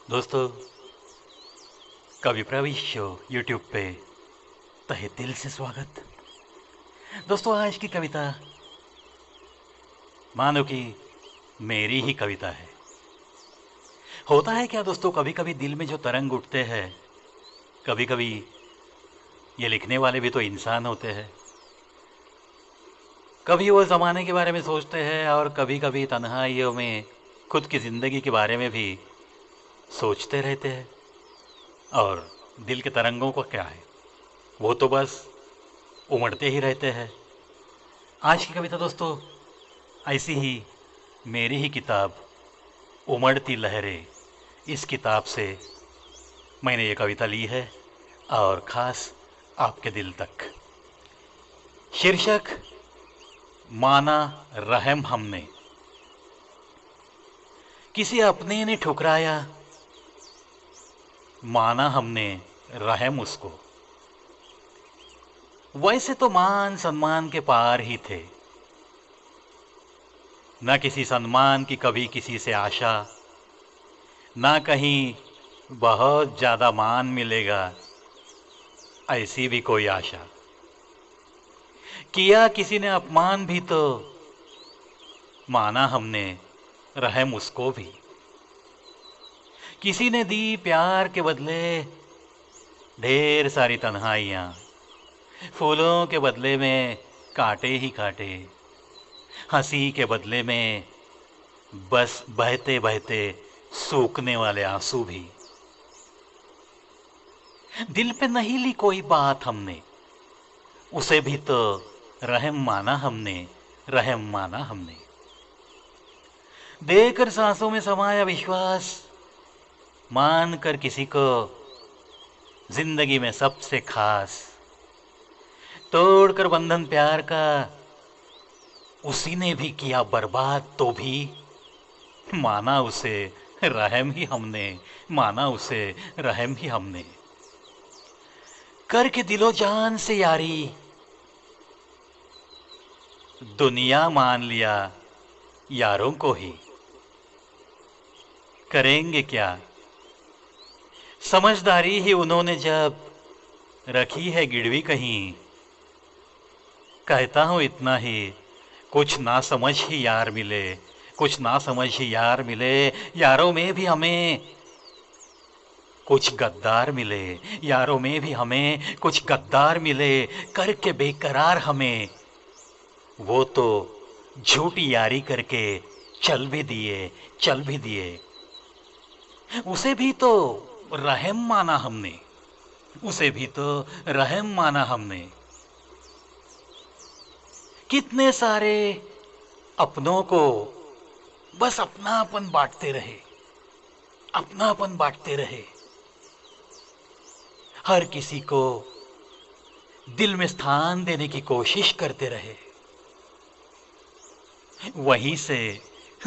दोस्तों, कवि प्रवेश शो यूट्यूब पे तहे दिल से स्वागत। दोस्तों, आज की कविता मानो कि मेरी ही कविता है। होता है क्या दोस्तों, कभी कभी दिल में जो तरंग उठते हैं, कभी कभी ये लिखने वाले भी तो इंसान होते हैं। कभी वो ज़माने के बारे में सोचते हैं और कभी कभी तन्हाइयों में खुद की ज़िंदगी के बारे में भी सोचते रहते हैं। और दिल के तरंगों को क्या है, वो तो बस उमड़ते ही रहते हैं। आज की कविता दोस्तों ऐसी ही मेरी ही किताब उमड़ती लहरें, इस किताब से मैंने ये कविता ली है और ख़ास आपके दिल तक। शीर्षक, माना रहम हमने। किसी अपने ने ठुकराया, माना हमने रहम उसको। वैसे तो मान सम्मान के पार ही थे, न किसी सम्मान की कभी किसी से आशा, ना कहीं बहुत ज़्यादा मान मिलेगा ऐसी भी कोई आशा। किया किसी ने अपमान भी तो माना हमने रहम उसको भी। किसी ने दी प्यार के बदले ढेर सारी तन्हाइयाँ, फूलों के बदले में कांटे ही कांटे, हंसी के बदले में बस बहते बहते सूखने वाले आंसू भी। दिल पे नहीं ली कोई बात हमने, उसे भी तो रहम माना हमने, रहम माना हमने। देकर सांसों में समाया विश्वास, मान कर किसी को जिंदगी में सबसे खास, तोड़कर बंधन प्यार का उसी ने भी किया बर्बाद, तो भी माना उसे रहम ही हमने, माना उसे रहम ही हमने। करके दिलो जान से यारी, दुनिया मान लिया यारों को ही। करेंगे क्या, समझदारी ही उन्होंने जब रखी है गिरवी कहीं। कहता हूं इतना ही, कुछ ना समझ ही यार मिले, कुछ ना समझ ही यार मिले। यारों में भी हमें कुछ गद्दार मिले, यारों में भी हमें कुछ गद्दार मिले। करके बेकरार हमें वो तो झूठी यारी करके चल भी दिए, चल भी दिए। उसे भी तो रहम माना हमने, उसे भी तो रहम माना हमने। कितने सारे अपनों को बस अपनापन बांटते रहे, अपनापन बांटते रहे। हर किसी को दिल में स्थान देने की कोशिश करते रहे। वहीं से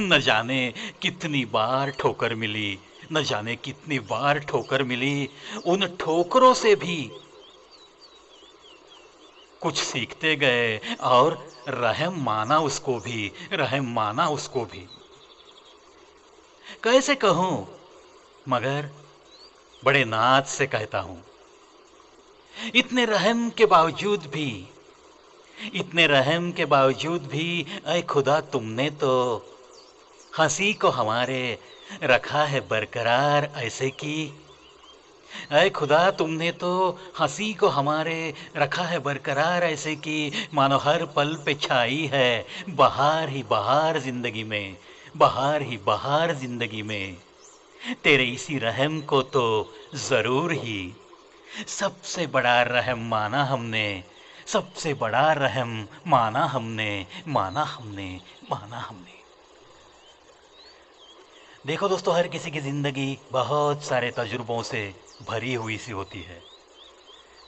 न जाने कितनी बार ठोकर मिली, न जाने कितनी बार ठोकर मिली। उन ठोकरों से भी कुछ सीखते गए और रहम माना उसको भी, रहम माना उसको भी। कैसे कहूं, मगर बड़े नाज से कहता हूं। इतने रहम के बावजूद भी, इतने रहम के बावजूद भी ऐ खुदा तुमने तो हंसी को हमारे रखा है बरकरार ऐसे कि। ऐ खुदा तुमने तो हंसी को हमारे रखा है बरकरार ऐसे कि मानो हर पल पे छाई है बहार ही बहार जिंदगी में, बहार ही बहार जिंदगी में। तेरे इसी रहम को तो जरूर ही सबसे बड़ा रहम माना हमने, सबसे बड़ा रहम माना हमने, माना हमने, माना हमने। देखो दोस्तों, हर किसी की ज़िंदगी बहुत सारे तजुर्बों से भरी हुई सी होती है।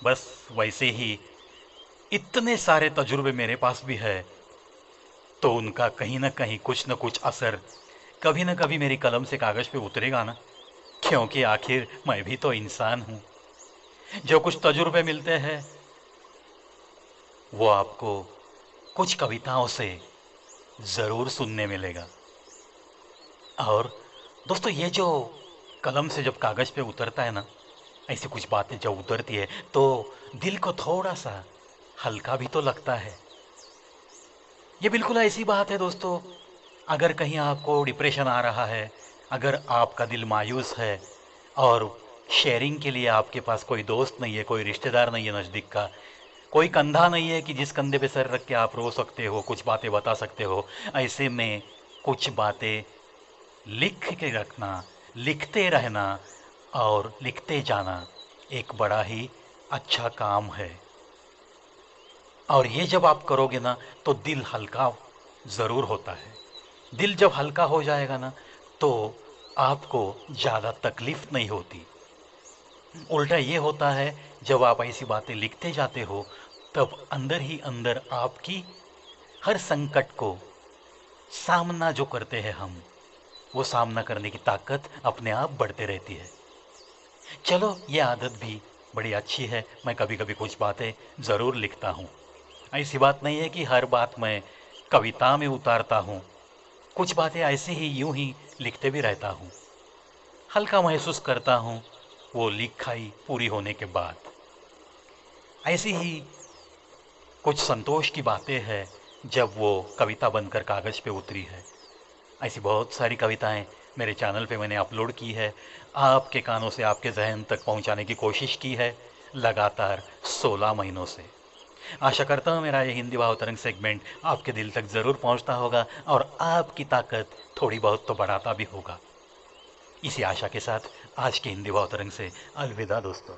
बस वैसे ही इतने सारे तजुर्बे मेरे पास भी है, तो उनका कहीं ना कहीं कुछ न कुछ असर कभी ना कभी मेरी कलम से कागज़ पे उतरेगा ना। क्योंकि आखिर मैं भी तो इंसान हूँ। जो कुछ तजुर्बे मिलते हैं वो आपको कुछ कविताओं से ज़रूर सुनने मिलेगा। और दोस्तों, ये जो कलम से जब कागज़ पे उतरता है ना, ऐसी कुछ बातें जब उतरती है तो दिल को थोड़ा सा हल्का भी तो लगता है। ये बिल्कुल ऐसी बात है दोस्तों, अगर कहीं आपको डिप्रेशन आ रहा है, अगर आपका दिल मायूस है और शेयरिंग के लिए आपके पास कोई दोस्त नहीं है, कोई रिश्तेदार नहीं है नज़दीक का, कोई कंधा नहीं है कि जिस कंधे पे सर रख के आप रो सकते हो, कुछ बातें बता सकते हो, ऐसे में कुछ बातें लिख के रखना, लिखते रहना और लिखते जाना एक बड़ा ही अच्छा काम है। और ये जब आप करोगे ना तो दिल हल्का ज़रूर होता है। दिल जब हल्का हो जाएगा ना तो आपको ज़्यादा तकलीफ़ नहीं होती। उल्टा ये होता है, जब आप ऐसी बातें लिखते जाते हो तब अंदर ही अंदर आपकी हर संकट को सामना जो करते हैं हम, वो सामना करने की ताकत अपने आप बढ़ते रहती है। चलो ये आदत भी बड़ी अच्छी है, मैं कभी कभी कुछ बातें ज़रूर लिखता हूँ। ऐसी बात नहीं है कि हर बात मैं कविता में उतारता हूँ, कुछ बातें ऐसे ही यूं ही लिखते भी रहता हूँ। हल्का महसूस करता हूँ वो लिखाई पूरी होने के बाद। ऐसी ही कुछ संतोष की बातें हैं जब वो कविता बनकर कागज़ पे उतरी है। ऐसी बहुत सारी कविताएं मेरे चैनल पे मैंने अपलोड की है, आपके कानों से आपके जहन तक पहुंचाने की कोशिश की है लगातार 16 महीनों से। आशा करता हूँ मेरा ये हिंदी भाव तरंग सेगमेंट आपके दिल तक ज़रूर पहुंचता होगा और आपकी ताकत थोड़ी बहुत तो बढ़ाता भी होगा। इसी आशा के साथ आज की हिंदी भाव तरंग से अलविदा दोस्तों।